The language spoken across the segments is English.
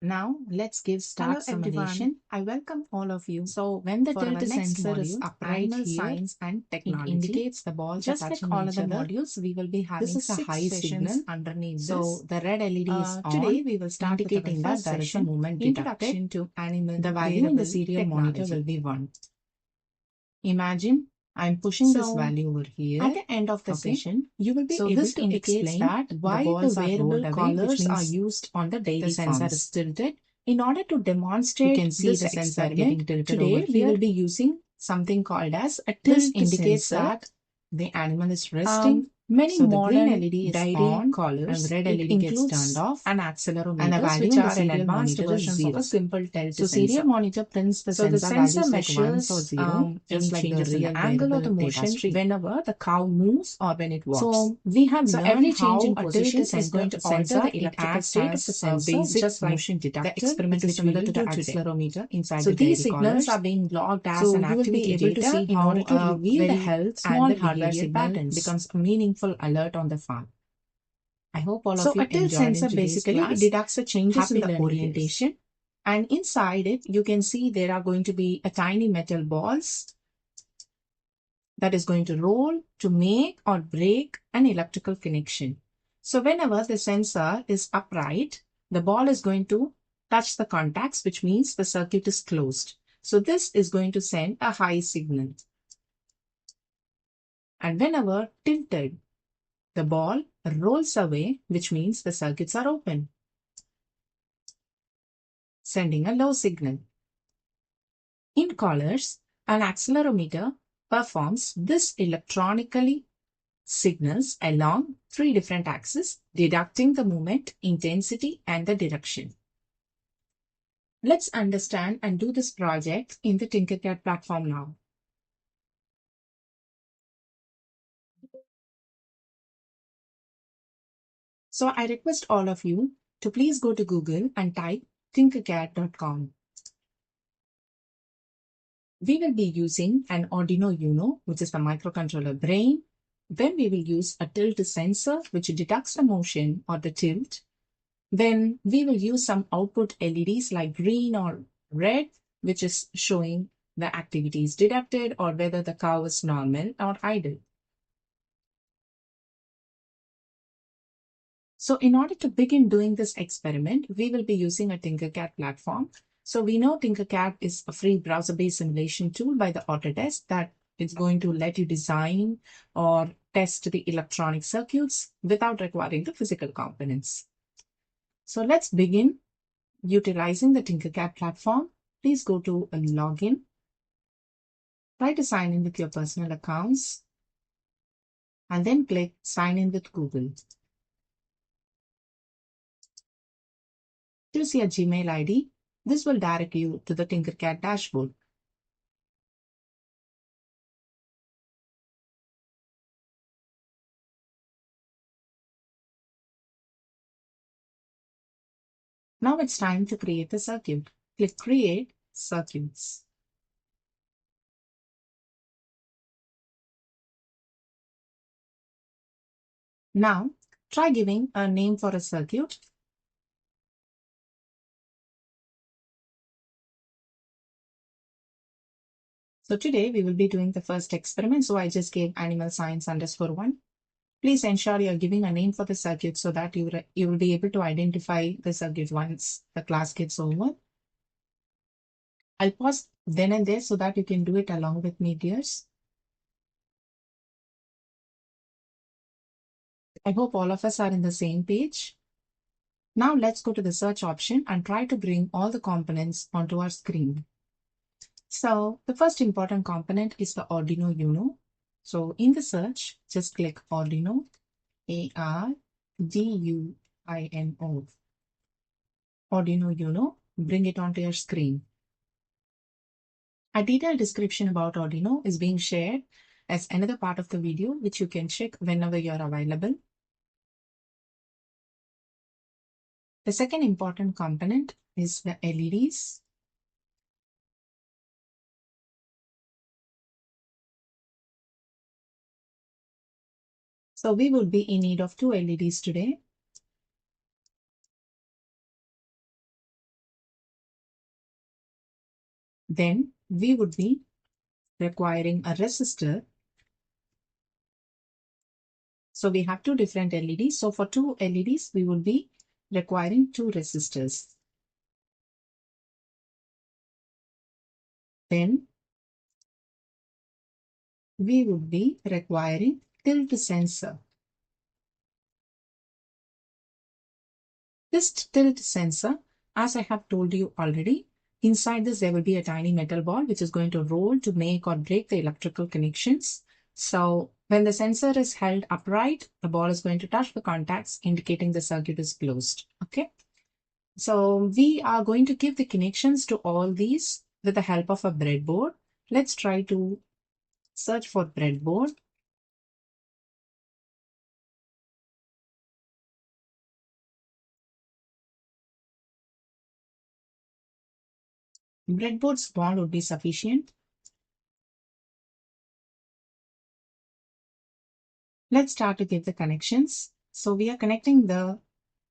Now let's give start simulation. I welcome all of you. So when the tilt sensor is upright here, science and technology, it indicates the balls just like all other modules. We will be having this is a high signal underneath. So the red LED is on. Today we will start indicating that there is a movement introduction to animal. The value in the serial monitor will be 1. Imagine I'm pushing this value over here. At the end of the session, you will be able to explain that why the wearable collars are used on the dairy farms. The sensor is tilted. In order to demonstrate, you can see the sensor getting tilted today, we will be using something called as a tilt. This indicates that the animal is resting. Many modern LED dairy on collars, and red LED gets turned off, and accelerometers, and the value which are in advanced versions of a simple tilt sensor. Serial monitor prints the sensor values measures like 1 or 0, just like changes in the angle or the motion whenever the cow moves or when it walks. So we have learned every change in position is going to alter the electrical state of the sensor, basic motion detector. The experiment is similar to the accelerometer inside the dairy collars. So these signals are being logged as an activity data in order to reveal the health and the behavior patterns. Becomes a meaningful alert on the farm. I hope all of you enjoyed. So a tilt sensor basically detects the changes in the orientation, and inside it you can see there are going to be a tiny metal balls that is going to roll to make or break an electrical connection. So whenever the sensor is upright, the ball is going to touch the contacts, which means the circuit is closed. So this is going to send a high signal. And whenever tilted, the ball rolls away, which means the circuits are open, sending a low signal. In collars, an accelerometer performs this electronically signals along 3 different axes, deducting the movement, intensity, and the direction. Let's understand and do this project in the Tinkercad platform now. So I request all of you to please go to Google and type tinkercad.com. We will be using an Arduino Uno, which is the microcontroller brain. Then we will use a tilt sensor, which detects the motion or the tilt. Then we will use some output LEDs like green or red, which is showing the activity is detected or whether the cow is normal or idle. So in order to begin doing this experiment, we will be using a Tinkercad platform. So we know Tinkercad is a free browser-based simulation tool by the Autodesk that is going to let you design or test the electronic circuits without requiring the physical components. So let's begin utilizing the Tinkercad platform. Please go to a login. Try to sign in with your personal accounts and then click sign in with Google. Choose your Gmail ID. This will direct you to the Tinkercad dashboard. Now it's time to create a circuit. Click Create Circuits. Now try giving a name for a circuit. So today we will be doing the first experiment. So I just gave animal science _1. Please ensure you're giving a name for the circuit so that you will be able to identify the circuit once the class gets over. I'll pause then and there so that you can do it along with me, dears. I hope all of us are in the same page. Now let's go to the search option and try to bring all the components onto our screen. So the first important component is the Arduino Uno. So in the search, just click Arduino, A-R-D-U-I-N-O. Arduino Uno, bring it onto your screen. A detailed description about Arduino is being shared as another part of the video, which you can check whenever you're available. The second important component is the LEDs. So we will be in need of 2 LEDs today. Then we would be requiring a resistor. So we have two different LEDs. So for two LEDs, we will be requiring two resistors. Then we would be requiring tilt sensor. This tilt sensor, as I have told you already, inside this there will be a tiny metal ball which is going to roll to make or break the electrical connections. So when the sensor is held upright, the ball is going to touch the contacts indicating the circuit is closed. Okay. So we are going to give the connections to all these with the help of a breadboard. Let's try to search for breadboard. Breadboard small would be sufficient. Let's start to give the connections. So we are connecting the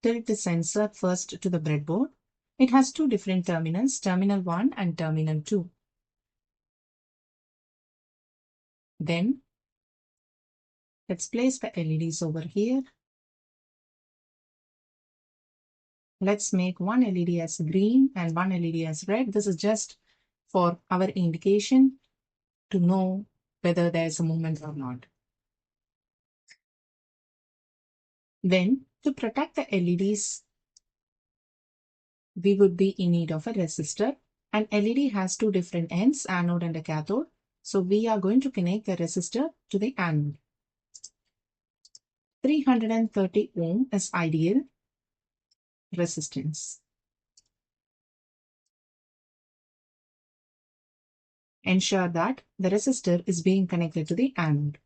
tilt sensor first to the breadboard. It has two different terminals, terminal 1 and terminal 2. Then let's place the LEDs over here. Let's make one LED as green and one LED as red. This is just for our indication to know whether there is a movement or not. Then to protect the LEDs, we would be in need of a resistor. An LED has two different ends, anode and a cathode. So we are going to connect the resistor to the anode. 330 ohm is ideal resistance. Ensure that the resistor is being connected to the anode.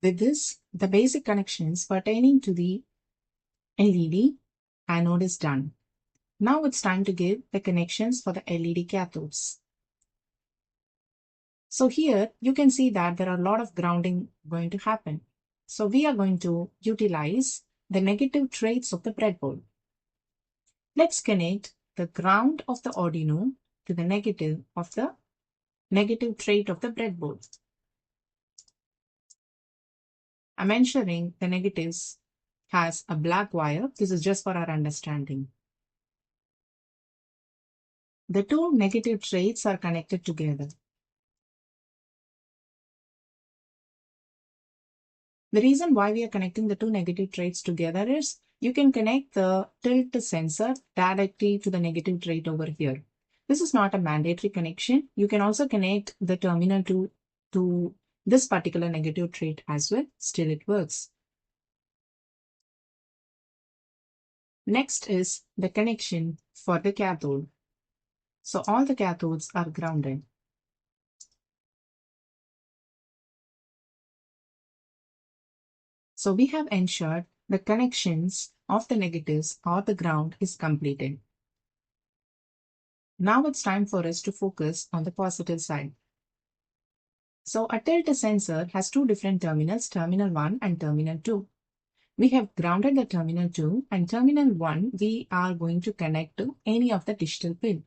With this, the basic connections pertaining to the LED anode is done. Now it's time to give the connections for the LED cathodes. So here you can see that there are a lot of grounding going to happen. So we are going to utilize the negative traits of the breadboard. Let's connect the ground of the Arduino to the negative trait of the breadboard. I'm ensuring the negatives has a black wire. This is just for our understanding. The two negative traits are connected together. The reason why we are connecting the two negative traits together is you can connect the tilt sensor directly to the negative trait over here. This is not a mandatory connection. You can also connect the terminal to this particular negative trait as well. Still it works. Next is the connection for the cathode. So all the cathodes are grounded. So we have ensured the connections of the negatives or the ground is completed. Now it's time for us to focus on the positive side. So a tilt sensor has two different terminals, terminal 1 and terminal 2. We have grounded the terminal 2 and terminal 1 we are going to connect to any of the digital pin.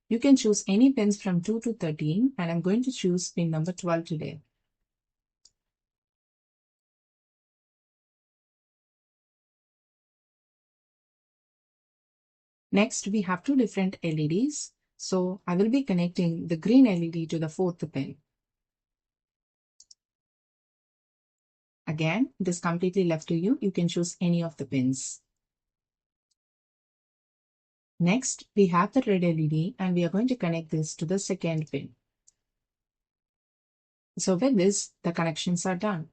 You can choose any pins from 2 to 13 and I'm going to choose pin number 12 today. Next, we have two different LEDs. So I will be connecting the green LED to the fourth pin. Again, it is completely left to you. You can choose any of the pins. Next, we have the red LED and we are going to connect this to the second pin. So with this, the connections are done.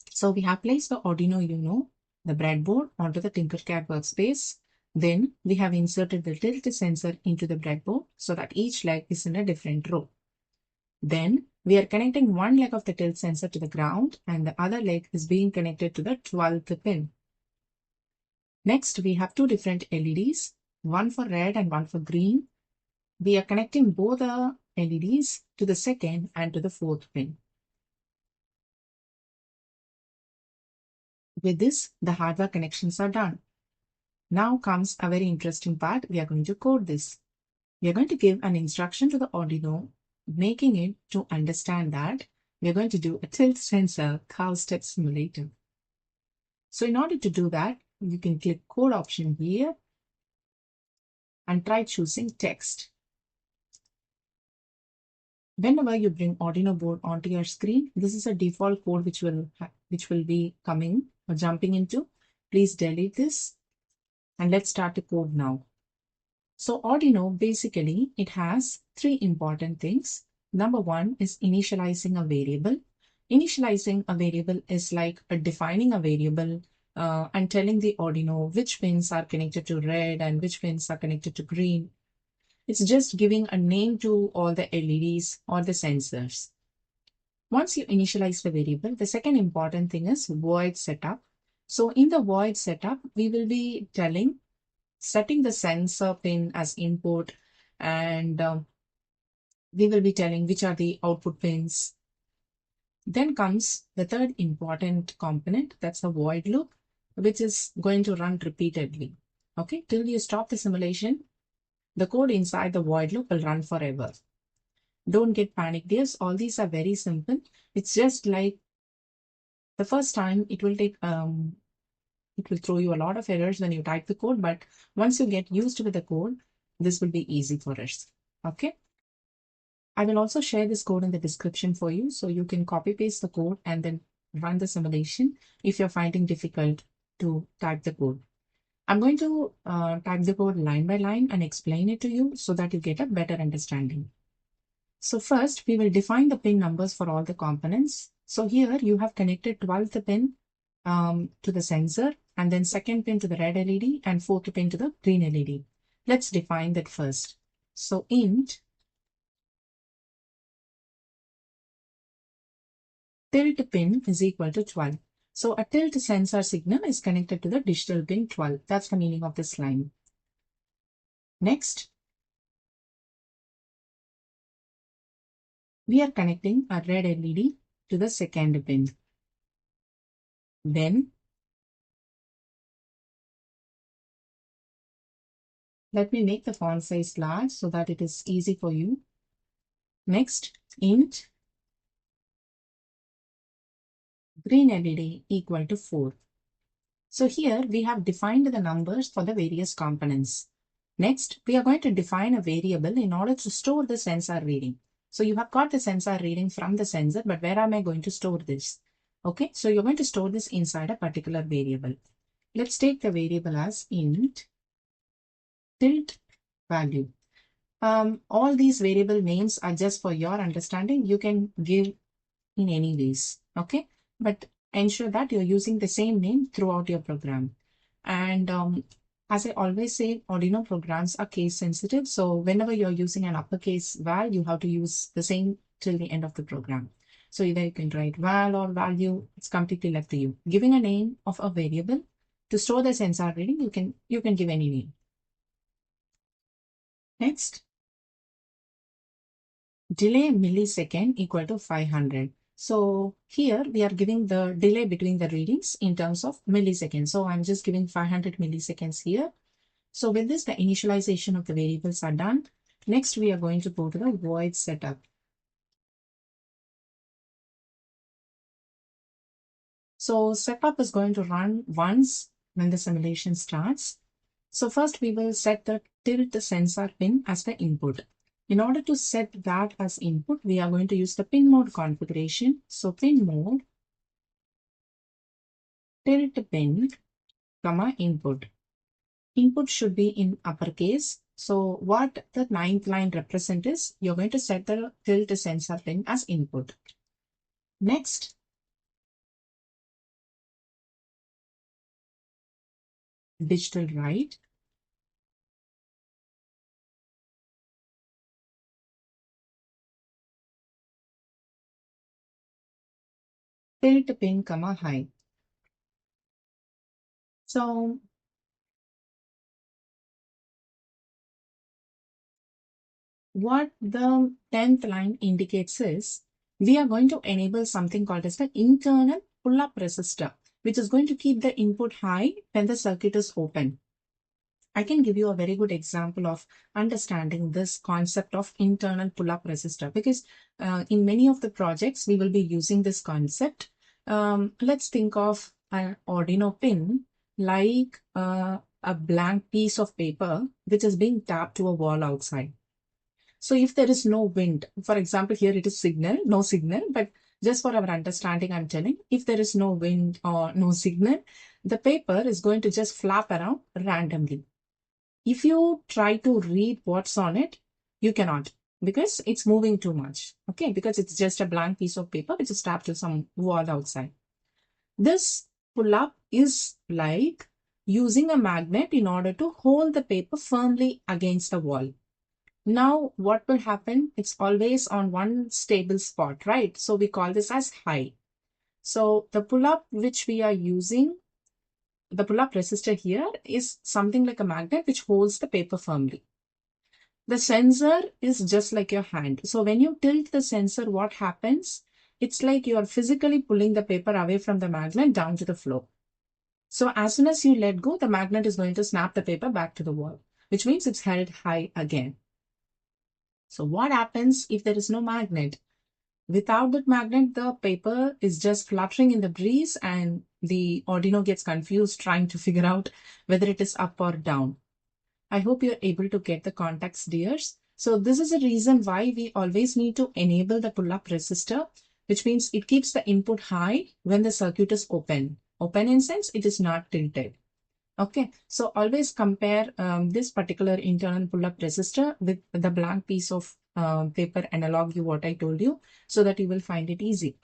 So we have placed the Arduino Uno, the breadboard onto the Tinkercad workspace. Then we have inserted the tilt sensor into the breadboard so that each leg is in a different row. Then we are connecting one leg of the tilt sensor to the ground and the other leg is being connected to the 12th pin. Next, we have two different LEDs, one for red and one for green. We are connecting both the LEDs to the second and to the fourth pin. With this, the hardware connections are done. Now comes a very interesting part. We are going to code this. We are going to give an instruction to the Arduino, making it to understand that we are going to do a tilt sensor cow step simulator. So in order to do that, you can click code option here and try choosing text. Whenever you bring Arduino board onto your screen, this is a default code which will be coming or jumping into. Please delete this and let's start the code now. So Arduino, basically, it has three important things. Number one is initializing a variable. Initializing a variable is like defining a variable and telling the Arduino which pins are connected to red and which pins are connected to green. It's just giving a name to all the LEDs or the sensors. Once you initialize the variable, the second important thing is void setup. So in the void setup, we will be setting the sensor pin as input, and we will be telling which are the output pins. Then comes the third important component, that's the void loop, which is going to run repeatedly. Okay, till you stop the simulation, the code inside the void loop will run forever. Don't get panicked. All these are very simple. It's just like the first time it will throw you a lot of errors when you type the code, but once you get used with the code, this will be easy for us. Okay. I will also share this code in the description for you, so you can copy paste the code and then run the simulation if you're finding difficult to type the code. I'm going to type the code line by line and explain it to you so that you get a better understanding. So first, we will define the pin numbers for all the components. So here you have connected 12th pin to the sensor, and then second pin to the red LED and fourth pin to the green LED. Let's define that first. So int tilt pin is equal to 12. So a tilt sensor signal is connected to the digital pin 12. That's the meaning of this line. Next, we are connecting a red LED to the second pin. Then let me make the font size large so that it is easy for you. Next, int green LED equal to 4. So here we have defined the numbers for the various components. Next, we are going to define a variable in order to store the sensor reading. So you have got the sensor reading from the sensor, but where am I going to store this? Okay, so you're going to store this inside a particular variable. Let's take the variable as int tilt value. All these variable names are just for your understanding. You can give in any ways, okay? But ensure that you're using the same name throughout your program. And as I always say, Arduino programs are case sensitive. So whenever you're using an uppercase val, you have to use the same till the end of the program. So either you can write val or value, it's completely left to you. Giving a name of a variable to store the sensor reading, you can give any name. Next, delay millisecond equal to 500. So here we are giving the delay between the readings in terms of milliseconds. So I'm just giving 500 milliseconds here. So with this, the initialization of the variables are done. Next, we are going to go to the void setup. So setup is going to run once when the simulation starts. So first we will set the tilt sensor pin as the input. In order to set that as input, we are going to use the pin mode configuration. So pin mode, tilt pin, comma input. Input should be in uppercase. So what the 9th line represents is you're going to set the tilt sensor pin as input. Next, digital write. Tilt pin, comma high. So what the 10th line indicates is we are going to enable something called as the internal pull-up resistor. which is going to keep the input high when the circuit is open. I can give you a very good example of understanding this concept of internal pull-up resistor, because in many of the projects, we will be using this concept. Let's think of an Arduino pin like a blank piece of paper which is being tapped to a wall outside. So if there is no wind, for example, here it is no signal, but just for our understanding, I'm telling, if there is no wind or no signal, the paper is going to just flap around randomly. If you try to read what's on it, you cannot, because it's moving too much. Okay, because it's just a blank piece of paper which is tapped to some wall outside. This pull-up is like using a magnet in order to hold the paper firmly against the wall. Now, what will happen? It's always on one stable spot, right? So we call this as high. So the pull-up which we are using, the pull-up resistor here is something like a magnet which holds the paper firmly. The sensor is just like your hand. So when you tilt the sensor, what happens? It's like you are physically pulling the paper away from the magnet down to the floor. So as soon as you let go, the magnet is going to snap the paper back to the wall, which means it's held high again. So what happens if there is no magnet? Without that magnet, the paper is just fluttering in the breeze and the Arduino gets confused trying to figure out whether it is up or down. I hope you're able to get the context, dears. So this is a reason why we always need to enable the pull-up resistor, which means it keeps the input high when the circuit is open. Open in sense, it is not tilted. Okay, so always compare this particular internal pull-up resistor with the blank piece of paper analog what I told you, so that you will find it easy.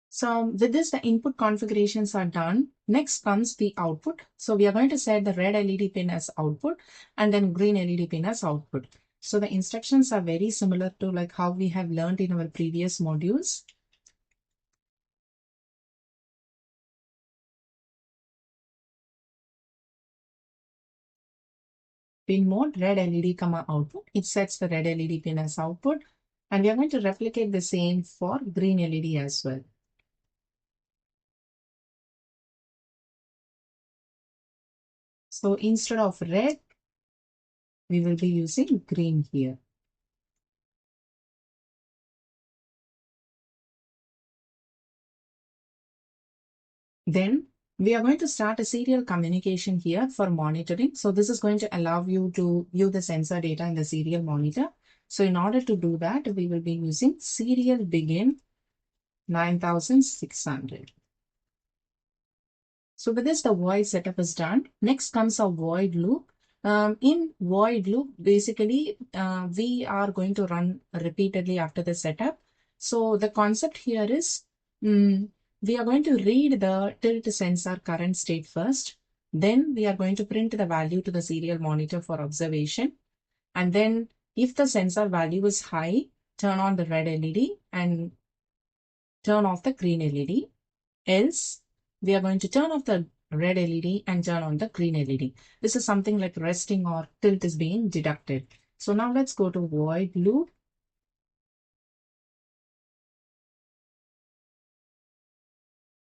So with this, the input configurations are done. Next comes the output. So we are going to set the red LED pin as output and then green LED pin as output. So the instructions are very similar to like how we have learned in our previous modules. Pin mode, red LED, comma output. It sets the red LED pin as output. And we are going to replicate the same for green LED as well. So instead of red, we will be using green here. Then we are going to start a serial communication here for monitoring. So this is going to allow you to view the sensor data in the serial monitor. So in order to do that, we will be using serial begin 9600. So with this, the void setup is done. Next comes a void loop. In void loop, basically, we are going to run repeatedly after the setup. So the concept here is, we are going to read the tilt sensor current state first. Then we are going to print the value to the serial monitor for observation. And then if the sensor value is high, turn on the red LED and turn off the green LED. Else, we are going to turn off the red LED and turn on the green LED. This is something like resting or tilt is being deducted. So now let's go to void loop.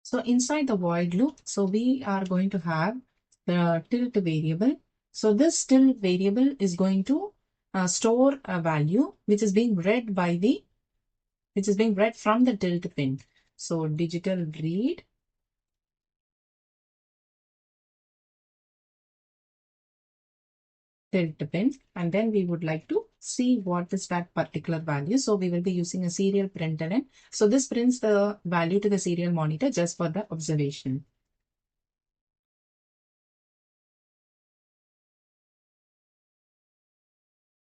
So inside the void loop, so we are going to have the tilt variable. So this tilt variable is going to store a value which is being read from the tilt pin. So digital read tilt pin, and then we would like to see what is that particular value. So we will be using a serial println. So this prints the value to the serial monitor just for the observation.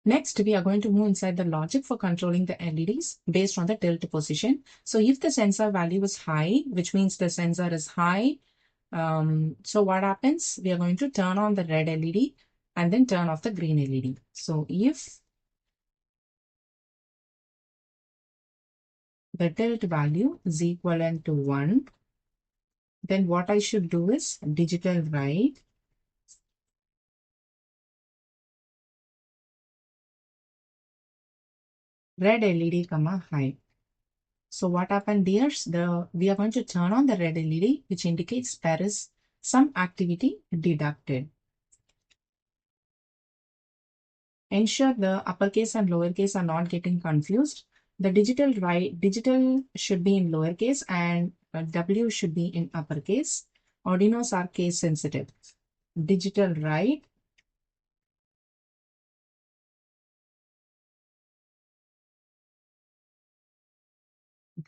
Next, we are going to move inside the logic for controlling the LEDs based on the tilt position. So if the sensor value is high, which means the sensor is high, so what happens? We are going to turn on the red LED and then turn off the green LED. So if the tilt value is equivalent to 1, then what I should do is digital write red LED comma high. So what happened here is we are going to turn on the red LED, which indicates there is some activity deducted. Ensure the uppercase and lowercase are not getting confused. The digital should be in lowercase and W should be in uppercase. Arduinos are case sensitive. Digital write,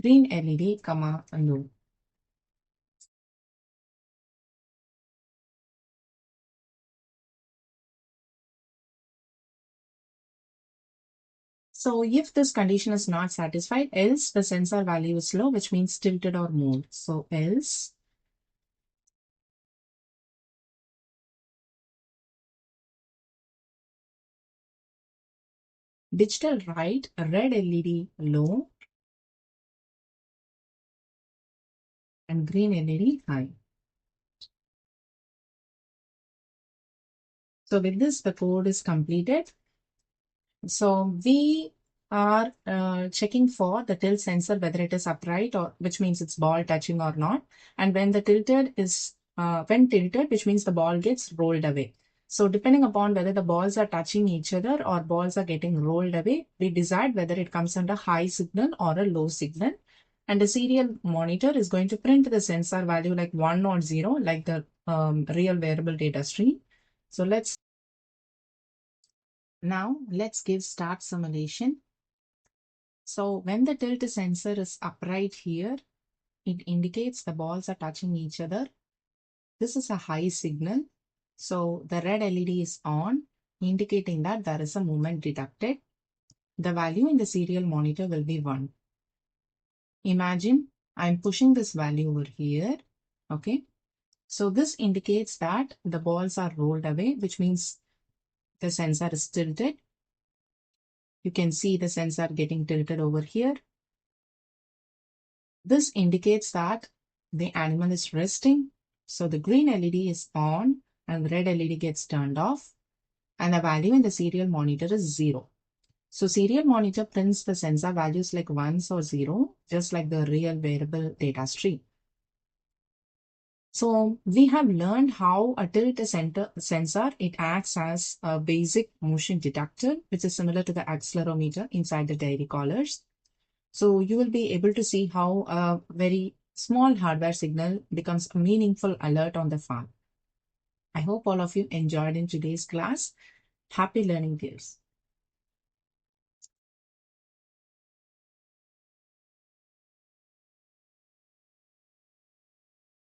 green LED, comma, low. So if this condition is not satisfied, else the sensor value is low, which means tilted or moved. So else digital write, red LED low and green LED high. So with this, the code is completed. So we are checking for the tilt sensor, whether it is upright or which means it's ball touching or not. And when the tilted is, when tilted, which means the ball gets rolled away. So depending upon whether the balls are touching each other or balls are getting rolled away, we decide whether it comes under high signal or a low signal. And the serial monitor is going to print the sensor value like 1 or 0, like the real variable data stream. So now let's give start simulation. So when the tilt sensor is upright here, it indicates the balls are touching each other. This is a high signal. So the red LED is on, indicating that there is a movement detected. The value in the serial monitor will be 1. Imagine I'm pushing this value over here. Okay. So this indicates that the balls are rolled away, which means the sensor is tilted. You can see the sensor getting tilted over here. This indicates that the animal is resting. So the green LED is on and the red LED gets turned off. And the value in the serial monitor is 0. So serial monitor prints the sensor values like 1s or 0, just like the real variable data stream. So we have learned how a tilt sensor, it acts as a basic motion detector, which is similar to the accelerometer inside the dairy collars. So you will be able to see how a very small hardware signal becomes a meaningful alert on the farm. I hope all of you enjoyed in today's class. Happy learning, dears.